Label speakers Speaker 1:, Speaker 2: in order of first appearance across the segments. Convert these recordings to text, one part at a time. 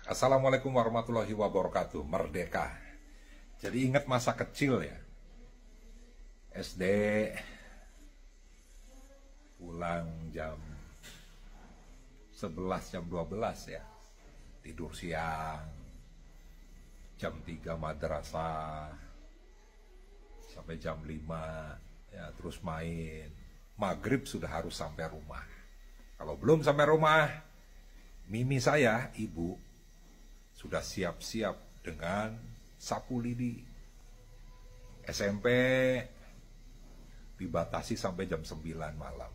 Speaker 1: Assalamualaikum warahmatullahi wabarakatuh. Merdeka. Jadi ingat masa kecil ya. SD pulang jam 11, jam 12 ya. Tidur siang. Jam 3 madrasah. Sampai jam 5 ya, terus main. Maghrib sudah harus sampai rumah. Kalau belum sampai rumah, mimi saya, ibu, sudah siap-siap dengan sapu lidi. SMP dibatasi sampai jam 9 malam.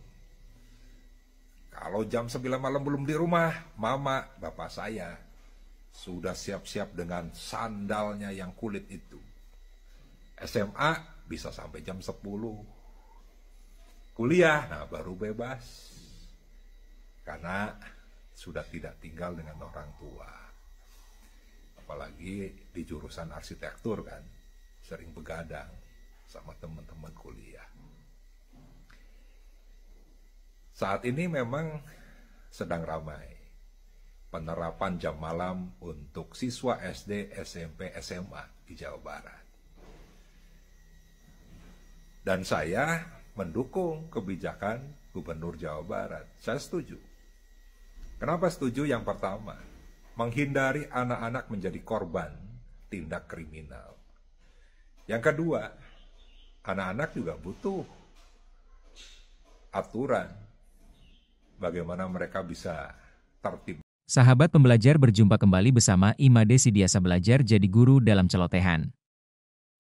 Speaker 1: Kalau jam 9 malam belum di rumah, mama, bapak saya sudah siap-siap dengan sandalnya yang kulit itu. SMA bisa sampai jam 10. Kuliah, nah baru bebas. Karena sudah tidak tinggal dengan orang tua. Apalagi di jurusan arsitektur kan, sering begadang sama teman-teman kuliah. Saat ini memang sedang ramai penerapan jam malam untuk siswa SD, SMP, SMA di Jawa Barat. Dan saya mendukung kebijakan Gubernur Jawa Barat. Saya setuju. Kenapa setuju? Yang pertama, menghindari anak-anak menjadi korban tindak kriminal. Yang kedua, anak-anak juga butuh aturan bagaimana mereka bisa tertib.
Speaker 2: Sahabat pembelajar, berjumpa kembali bersama Imade Sidiasa Belajar Jadi Guru dalam celotehan.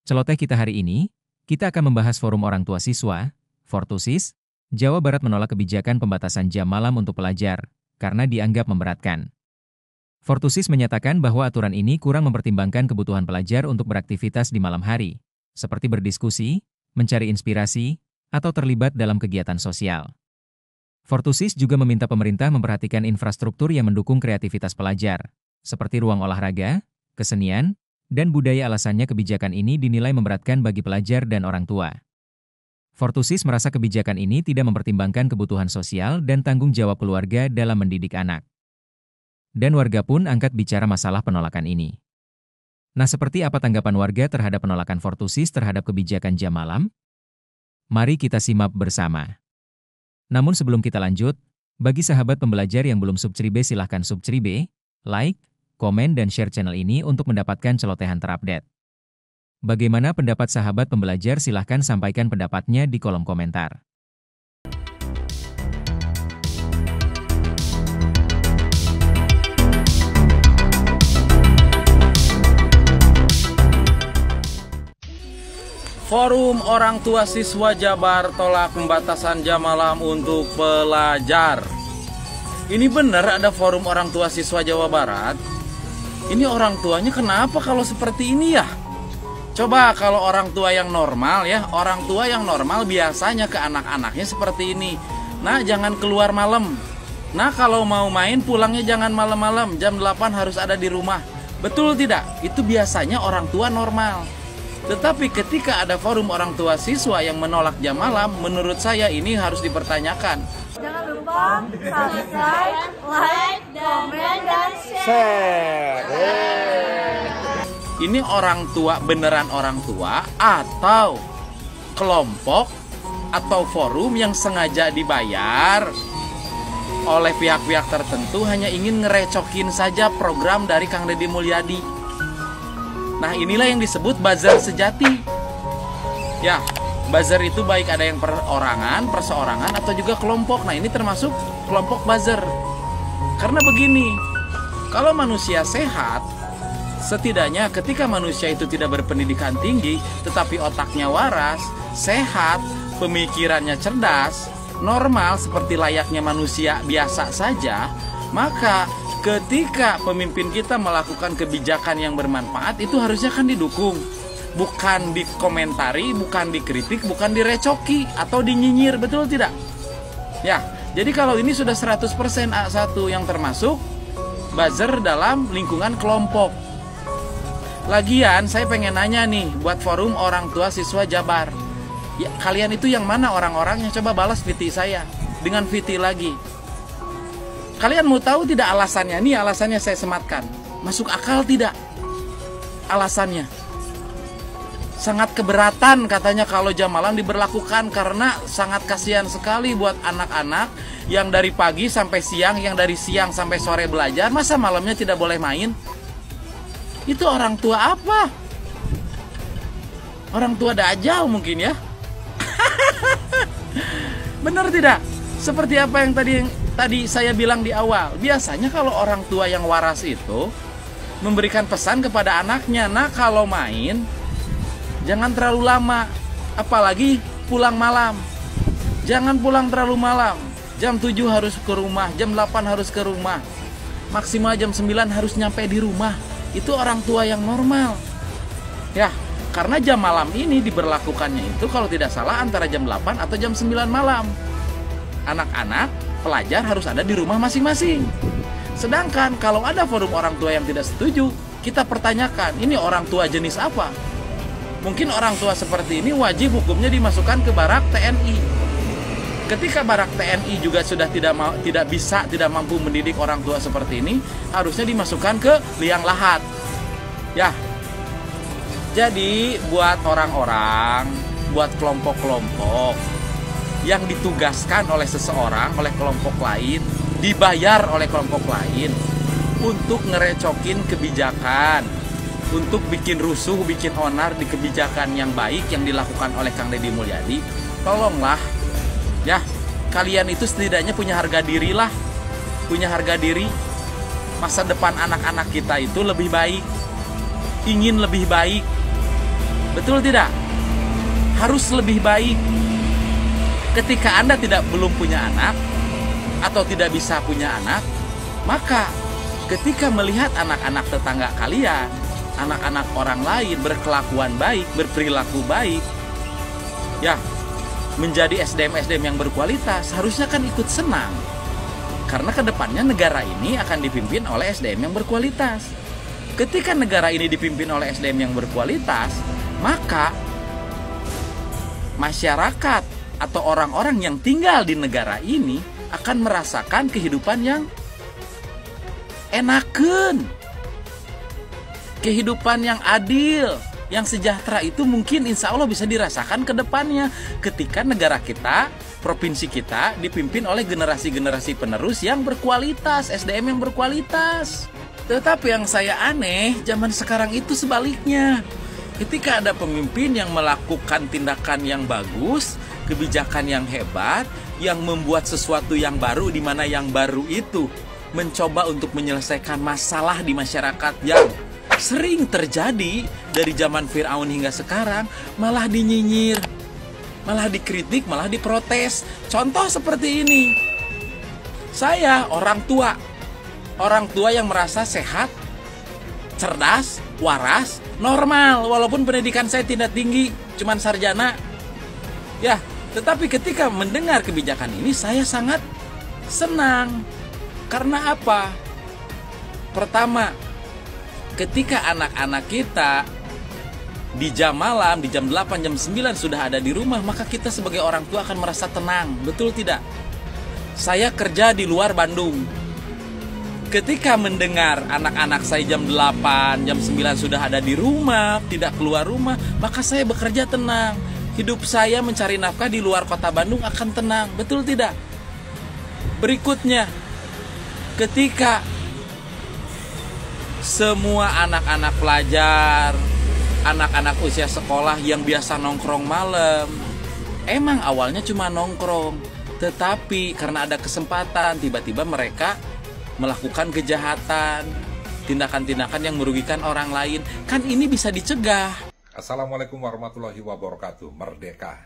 Speaker 2: Celoteh kita hari ini, kita akan membahas Forum Orang Tua Siswa, Fortusis, Jawa Barat menolak kebijakan pembatasan jam malam untuk pelajar, karena dianggap memberatkan. Fortusis menyatakan bahwa aturan ini kurang mempertimbangkan kebutuhan pelajar untuk beraktivitas di malam hari, seperti berdiskusi, mencari inspirasi, atau terlibat dalam kegiatan sosial. Fortusis juga meminta pemerintah memperhatikan infrastruktur yang mendukung kreativitas pelajar, seperti ruang olahraga, kesenian, dan budaya. Alasannya kebijakan ini dinilai memberatkan bagi pelajar dan orang tua. Fortusis merasa kebijakan ini tidak mempertimbangkan kebutuhan sosial dan tanggung jawab keluarga dalam mendidik anak. Dan warga pun angkat bicara masalah penolakan ini. Nah, seperti apa tanggapan warga terhadap penolakan Fortusis terhadap kebijakan jam malam? Mari kita simak bersama. Namun sebelum kita lanjut, bagi sahabat pembelajar yang belum subscribe, silahkan subscribe, like, komen, dan share channel ini untuk mendapatkan celotehan terupdate. Bagaimana pendapat sahabat pembelajar? Silahkan sampaikan pendapatnya di kolom komentar.
Speaker 3: Forum Orang Tua Siswa Jabar tolak pembatasan jam malam untuk pelajar. Ini benar ada Forum Orang Tua Siswa Jawa Barat? Ini orang tuanya kenapa kalau seperti ini ya? Coba kalau orang tua yang normal ya, orang tua yang normal biasanya ke anak-anaknya seperti ini. Nah, jangan keluar malam. Nah, kalau mau main pulangnya jangan malam-malam, jam 8 harus ada di rumah. Betul tidak? Itu biasanya orang tua normal. Tetapi ketika ada Forum Orang Tua Siswa yang menolak jam malam, menurut saya ini harus dipertanyakan.
Speaker 4: Jangan lupa subscribe, like, komen, dan share.
Speaker 3: Ini orang tua beneran orang tua atau kelompok atau forum yang sengaja dibayar oleh pihak-pihak tertentu hanya ingin ngerecokin saja program dari Kang Deddy Mulyadi. Nah, inilah yang disebut buzzer sejati. Ya, buzzer itu baik ada yang perorangan, perseorangan, atau juga kelompok. Nah, ini termasuk kelompok buzzer. Karena begini, kalau manusia sehat, setidaknya ketika manusia itu tidak berpendidikan tinggi, tetapi otaknya waras, sehat, pemikirannya cerdas, normal seperti layaknya manusia biasa saja, maka ketika pemimpin kita melakukan kebijakan yang bermanfaat, itu harusnya kan didukung. Bukan dikomentari, bukan dikritik, bukan direcoki, atau dinyinyir, betul tidak? Ya, jadi kalau ini sudah 100% A1 yang termasuk buzzer dalam lingkungan kelompok. Lagian, saya pengen nanya nih, buat Forum Orang Tua Siswa Jabar. Ya, kalian itu yang mana orang-orangnya? Coba balas VT saya, dengan VT lagi. Kalian mau tahu tidak alasannya? Nih alasannya saya sematkan. Masuk akal tidak alasannya? Sangat keberatan katanya kalau jam malam diberlakukan karena sangat kasihan sekali buat anak-anak yang dari pagi sampai siang, yang dari siang sampai sore belajar, masa malamnya tidak boleh main? Itu orang tua apa? Orang tua dajal mungkin ya. Benar tidak? Seperti apa yang tadi saya bilang di awal. Biasanya kalau orang tua yang waras itu memberikan pesan kepada anaknya, nah kalau main jangan terlalu lama, apalagi pulang malam. Jangan pulang terlalu malam. Jam 7 harus ke rumah, jam 8 harus ke rumah. Maksimal jam 9 harus nyampe di rumah. Itu orang tua yang normal. Ya, karena jam malam ini diberlakukannya itu kalau tidak salah antara jam 8 atau jam 9 malam. Anak-anak, pelajar harus ada di rumah masing-masing. Sedangkan kalau ada forum orang tua yang tidak setuju, kita pertanyakan, ini orang tua jenis apa? Mungkin orang tua seperti ini wajib hukumnya dimasukkan ke barak TNI. Ketika barak TNI juga sudah tidak mampu mendidik orang tua seperti ini, harusnya dimasukkan ke liang lahat. Ya. Jadi buat orang-orang, buat kelompok-kelompok yang ditugaskan oleh seseorang, oleh kelompok lain, dibayar oleh kelompok lain untuk ngerecokin kebijakan, untuk bikin rusuh, bikin onar di kebijakan yang baik yang dilakukan oleh Kang Deddy Mulyadi, tolonglah ya, kalian itu setidaknya punya harga diri lah, punya harga diri. Masa depan anak-anak kita itu lebih baik, ingin lebih baik, betul tidak? Harus lebih baik. Ketika Anda belum punya anak atau tidak bisa punya anak, maka ketika melihat anak-anak tetangga kalian, anak-anak orang lain berkelakuan baik, berperilaku baik, ya, menjadi SDM-SDM yang berkualitas, harusnya kan ikut senang. Karena kedepannya negara ini akan dipimpin oleh SDM yang berkualitas. Ketika negara ini dipimpin oleh SDM yang berkualitas, maka masyarakat atau orang-orang yang tinggal di negara ini akan merasakan kehidupan yang enakeun, kehidupan yang adil, yang sejahtera. Itu mungkin insya Allah bisa dirasakan ke depannya ketika negara kita, provinsi kita dipimpin oleh generasi-generasi penerus yang berkualitas, SDM yang berkualitas. Tetapi yang saya aneh, zaman sekarang itu sebaliknya. Ketika ada pemimpin yang melakukan tindakan yang bagus, kebijakan yang hebat, yang membuat sesuatu yang baru, di mana yang baru itu mencoba untuk menyelesaikan masalah di masyarakat yang sering terjadi dari zaman Fir'aun hingga sekarang, malah dinyinyir, malah dikritik, malah diprotes. Contoh seperti ini. Saya orang tua yang merasa sehat, cerdas, waras, normal, walaupun pendidikan saya tidak tinggi, cuman sarjana. Ya, tetapi ketika mendengar kebijakan ini saya sangat senang. Karena apa? Pertama, ketika anak-anak kita di jam malam, di jam 8, jam 9 sudah ada di rumah, maka kita sebagai orang tua akan merasa tenang. Betul tidak? Saya kerja di luar Bandung. Ketika mendengar anak-anak saya jam 8, jam 9 sudah ada di rumah, tidak keluar rumah, maka saya bekerja tenang. Hidup saya mencari nafkah di luar kota Bandung akan tenang. Betul tidak? Berikutnya, ketika semua anak-anak pelajar, anak-anak usia sekolah yang biasa nongkrong malam, emang awalnya cuma nongkrong, tetapi karena ada kesempatan, tiba-tiba mereka melakukan kejahatan, tindakan-tindakan yang merugikan orang lain. Kan ini bisa dicegah.
Speaker 1: Assalamualaikum warahmatullahi wabarakatuh. Merdeka.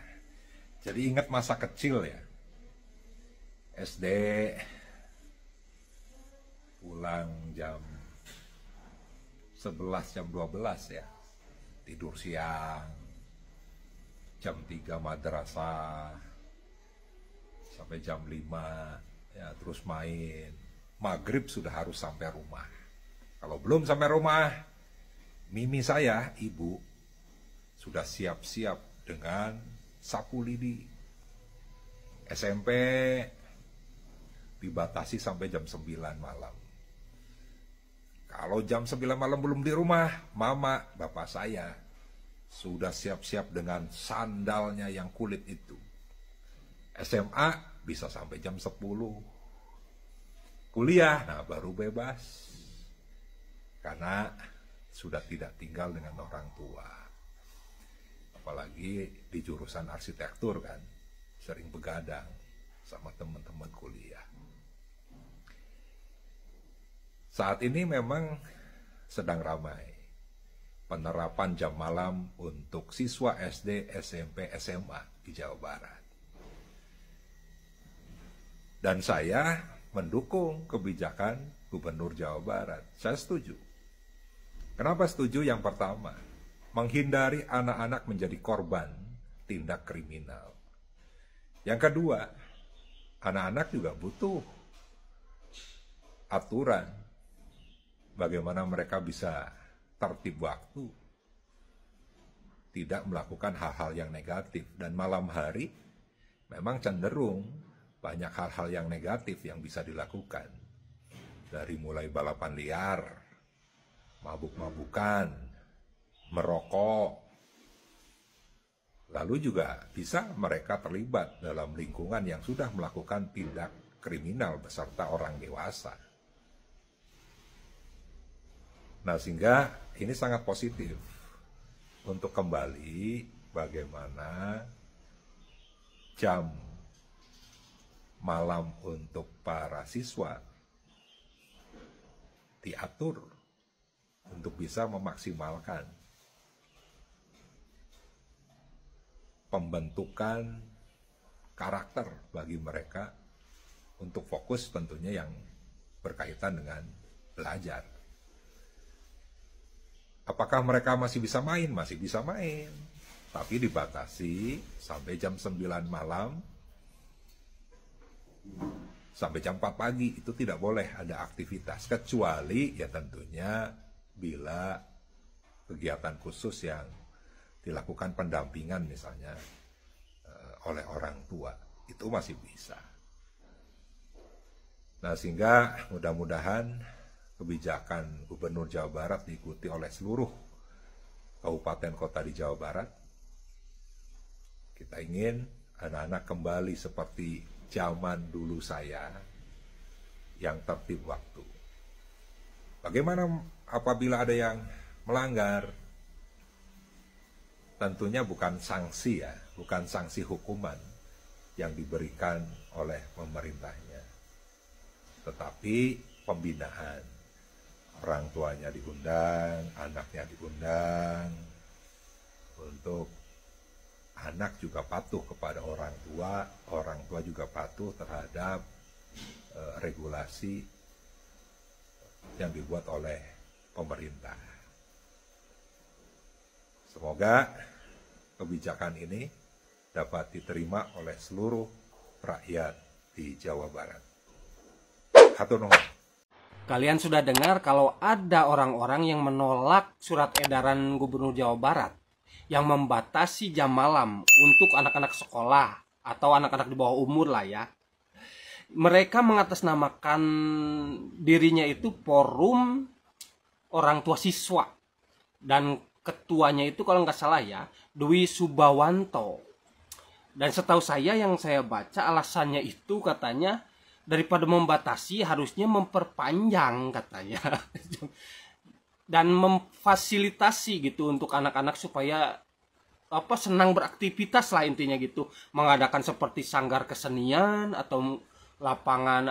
Speaker 1: Jadi ingat masa kecil ya, SD, pulang jam 11, jam 12 ya, tidur siang, jam 3 madrasah, sampai jam 5 ya, terus main. Maghrib sudah harus sampai rumah. Kalau belum sampai rumah, mimi saya, ibu, sudah siap-siap dengan sapu lidi. SMP dibatasi sampai jam 9 malam. Kalau jam 9 malam belum di rumah, mama, bapak saya sudah siap-siap dengan sandalnya yang kulit itu. SMA bisa sampai jam 10. Kuliah, nah baru bebas. Karena sudah tidak tinggal dengan orang tua. Apalagi di jurusan arsitektur kan, sering begadang sama teman-teman kuliah. Saat ini memang sedang ramai penerapan jam malam untuk siswa SD, SMP, SMA di Jawa Barat. Dan saya mendukung kebijakan Gubernur Jawa Barat. Saya setuju. Kenapa setuju? Yang pertama, menghindari anak-anak menjadi korban tindak kriminal. Yang kedua, anak-anak juga butuh aturan bagaimana mereka bisa tertib waktu, tidak melakukan hal-hal yang negatif. Dan malam hari memang cenderung banyak hal-hal yang negatif yang bisa dilakukan. Dari mulai balapan liar, mabuk-mabukan, merokok. Lalu juga bisa mereka terlibat dalam lingkungan yang sudah melakukan tindak kriminal beserta orang dewasa. Nah, sehingga ini sangat positif untuk kembali bagaimana jam malam untuk para siswa diatur untuk bisa memaksimalkan pembentukan karakter bagi mereka untuk fokus tentunya yang berkaitan dengan belajar. Apakah mereka masih bisa main? Masih bisa main. Tapi dibatasi sampai jam 9 malam. Sampai jam 4 pagi itu tidak boleh ada aktivitas. Kecuali ya tentunya bila kegiatan khusus yang dilakukan pendampingan misalnya oleh orang tua. Itu masih bisa. Nah, sehingga mudah-mudahan kebijakan Gubernur Jawa Barat diikuti oleh seluruh kabupaten kota di Jawa Barat. Kita ingin anak-anak kembali seperti zaman dulu saya yang tertib waktu. Bagaimana apabila ada yang melanggar? Tentunya bukan sanksi ya, bukan sanksi hukuman yang diberikan oleh pemerintahnya, tetapi pembinaan. Orang tuanya diundang, anaknya diundang, untuk anak juga patuh kepada orang tua juga patuh terhadap regulasi yang dibuat oleh pemerintah. Semoga kebijakan ini dapat diterima oleh seluruh rakyat di Jawa Barat. Hatur nuhun.
Speaker 5: Kalian sudah dengar kalau ada orang-orang yang menolak surat edaran Gubernur Jawa Barat yang membatasi jam malam untuk anak-anak sekolah atau anak-anak di bawah umur lah ya. Mereka mengatasnamakan dirinya itu Forum Orang Tua Siswa. Dan ketuanya itu kalau nggak salah ya, Dwi Subawanto. Dan setahu saya yang saya baca alasannya itu katanya, daripada membatasi harusnya memperpanjang katanya. Dan memfasilitasi gitu untuk anak-anak supaya senang beraktivitas lah intinya gitu. Mengadakan seperti sanggar kesenian atau lapangan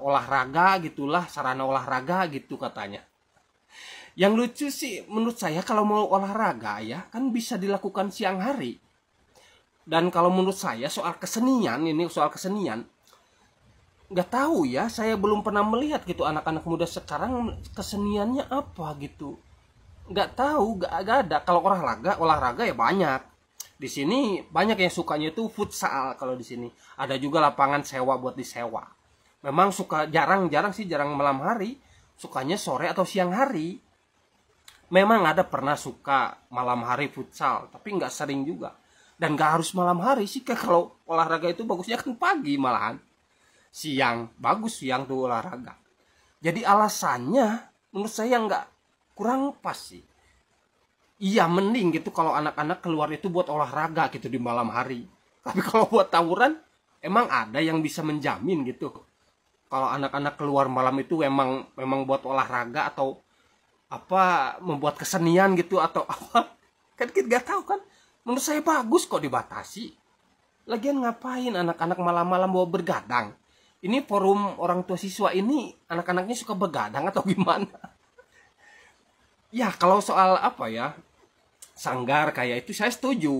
Speaker 5: olahraga gitulah, sarana olahraga gitu katanya. Yang lucu sih menurut saya kalau mau olahraga ya kan bisa dilakukan siang hari. Dan kalau menurut saya soal kesenian nggak tahu ya, saya belum pernah melihat gitu anak-anak muda sekarang keseniannya apa gitu. Nggak tahu, nggak ada. Kalau olahraga ya banyak. Di sini banyak yang sukanya itu futsal kalau di sini. Ada juga lapangan sewa buat disewa. Memang jarang malam hari, sukanya sore atau siang hari. Memang ada pernah suka malam hari futsal, tapi nggak sering juga. Dan nggak harus malam hari sih, kalau olahraga itu bagusnya kan pagi malahan. Siang, bagus siang tuh olahraga. Jadi alasannya menurut saya nggak, kurang pas sih. Iya, mending gitu kalau anak-anak keluar itu buat olahraga gitu di malam hari. Tapi kalau buat tawuran, emang ada yang bisa menjamin gitu kalau anak-anak keluar malam itu memang buat olahraga atau apa, membuat kesenian gitu atau apa? Kan kita nggak tahu kan. Menurut saya bagus kok dibatasi. Lagian ngapain anak-anak malam-malam bawa bergadang? Ini forum orang tua siswa ini anak-anaknya suka begadang atau gimana? Ya kalau soal apa ya, sanggar kayak itu saya setuju.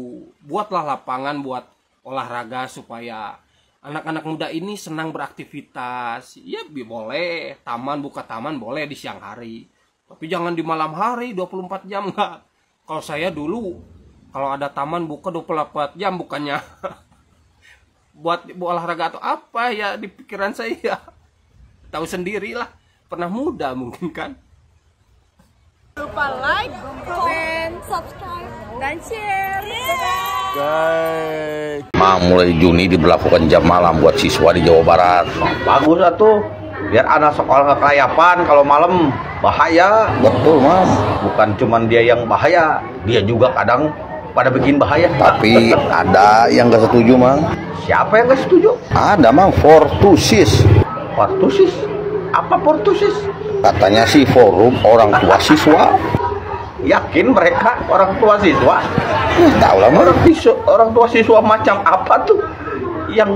Speaker 5: Buatlah lapangan buat olahraga supaya anak-anak muda ini senang beraktivitas. Ya boleh, buka taman boleh di siang hari. Tapi jangan di malam hari 24 jam nggak. Kalau saya dulu, kalau ada taman buka 24 jam bukannya buat olahraga atau apa ya, di pikiran saya. Tahu sendirilah, pernah muda mungkin kan.
Speaker 4: Lupa like, comment, subscribe, dan share.
Speaker 6: Mulai Juni diberlakukan jam malam buat siswa di Jawa Barat. Bagus atuh, biar anak sekolah nggak kelayapan kalau malam, bahaya. Betul Mas, bukan cuman dia yang bahaya, dia juga kadang pada bikin bahaya. Tapi ada yang nggak setuju Mang. Siapa yang nggak setuju? Ada Mang, Fortusis. Fortusis? Apa Fortusis? Katanya sih forum orang tua siswa. Yakin mereka orang tua siswa? Tahu lah orang tua siswa macam apa tuh yang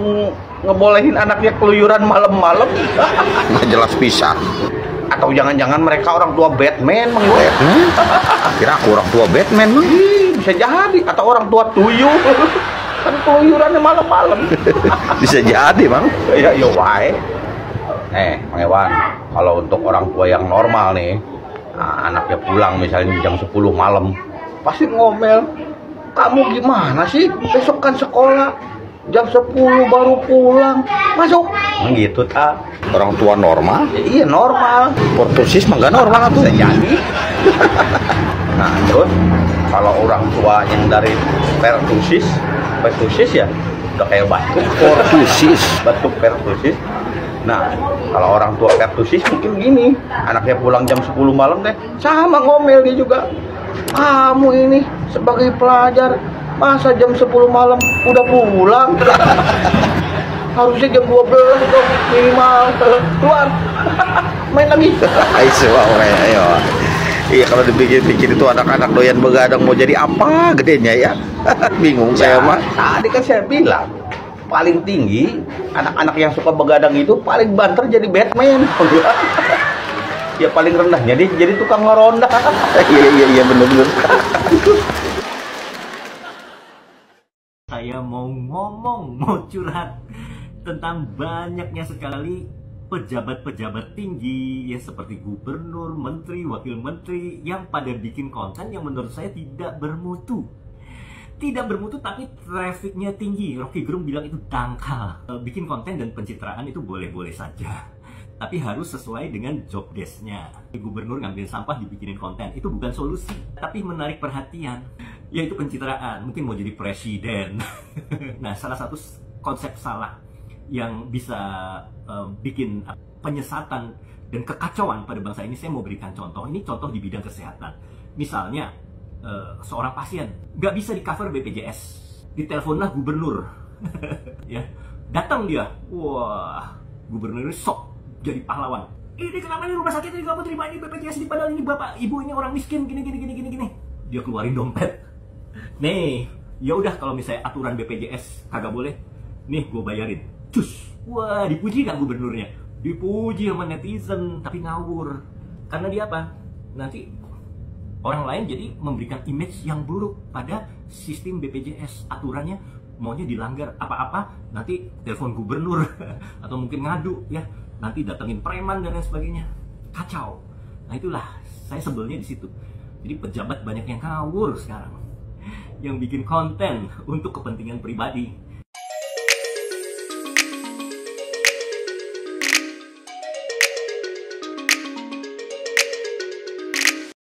Speaker 6: ngebolehin anaknya keluyuran malam-malam? Nggak jelas pisah. Atau jangan-jangan mereka orang tua Batman? Batman? Kira aku orang tua Batman? Bisa jadi. Atau orang tua tuyul? Kan keluyurannya malam-malam. Bisa jadi Bang. Ya wae. Mang Ewan, kalau untuk orang tua yang normal nih, anaknya pulang misalnya jam 10 malam, pasti ngomel, kamu gimana sih, besok kan sekolah, jam 10 baru pulang, masuk. Gitu tak? Orang tua normal? Ya, iya normal. Fortusis mah nggak normal tuh. Bisa jadi. Nah terus, kalau orang tua yang dari Pertusis ya, udah kayak batuk. Fortusis, batuk Pertusis. Nah, kalau orang tua Pertusis mungkin gini, anaknya pulang jam 10 malam deh, sama ngomel dia juga. Kamu ini sebagai pelajar, masa jam 10 malam udah pulang? Harusnya jam 12 dong minimal. Keluar, main lagi. Ayo. Iya, kalau dipikir-pikir itu anak-anak doyan begadang mau jadi apa gedenya ya? Bingung saya mah. Tadi kan saya bilang, paling tinggi anak-anak yang suka begadang itu paling banter jadi Batman. Ya paling rendahnya dia jadi tukang ngeronda. Iya bener.
Speaker 7: Saya mau curhat tentang banyaknya sekali pejabat-pejabat tinggi ya, seperti gubernur, menteri, wakil menteri yang pada bikin konten yang menurut saya tidak bermutu. Tidak bermutu tapi trafficnya tinggi. Rocky Gerung bilang itu dangkal. Bikin konten dan pencitraan itu boleh-boleh saja, tapi harus sesuai dengan job desk-nya. Gubernur ngambil sampah dibikinin konten, itu bukan solusi, tapi menarik perhatian. Yaitu pencitraan, mungkin mau jadi presiden. Nah, salah satu konsep salah yang bisa bikin penyesatan dan kekacauan pada bangsa ini, saya mau berikan contoh. Ini contoh di bidang kesehatan. Misalnya, seorang pasien nggak bisa di cover BPJS, diteleponlah gubernur. Ya, datang dia, wah, gubernur ini sok jadi pahlawan. Ini kenapa nih rumah sakit ini kamu terima ini BPJS, ini padahal ini bapak ibu ini orang miskin gini. Dia keluarin dompet. Nih, ya udah kalau misalnya aturan BPJS kagak boleh, nih gue bayarin. Cus, wah dipuji nggak gubernurnya? Dipuji sama netizen, tapi ngawur. Karena dia apa? Nanti orang lain jadi memberikan image yang buruk pada sistem BPJS. Aturannya maunya dilanggar apa-apa, nanti telepon gubernur atau mungkin ngadu ya, nanti datengin preman dan lain sebagainya. Kacau. Nah itulah saya sebelnya di situ. Jadi pejabat banyak yang ngawur sekarang, yang bikin konten untuk kepentingan pribadi.